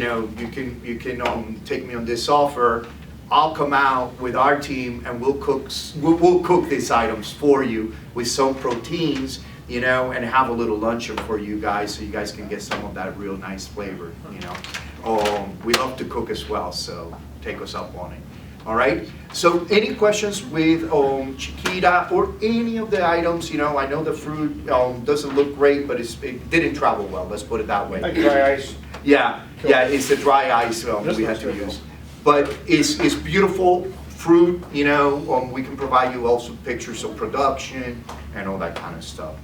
can take me on this offer. I'll come out with our team and we'll cook these items for you with some proteins, and have a little luncheon for you guys, so you guys can get some of that real nice flavor. We love to cook as well, so take us up on it. All right. So any questions with Chiquita or any of the items? I know the fruit doesn't look great, but it didn't travel well. Let's put it that way. Like dry ice. Yeah, it's the dry ice we had to use. But it's beautiful fruit, we can provide you also pictures of production and all that kind of stuff.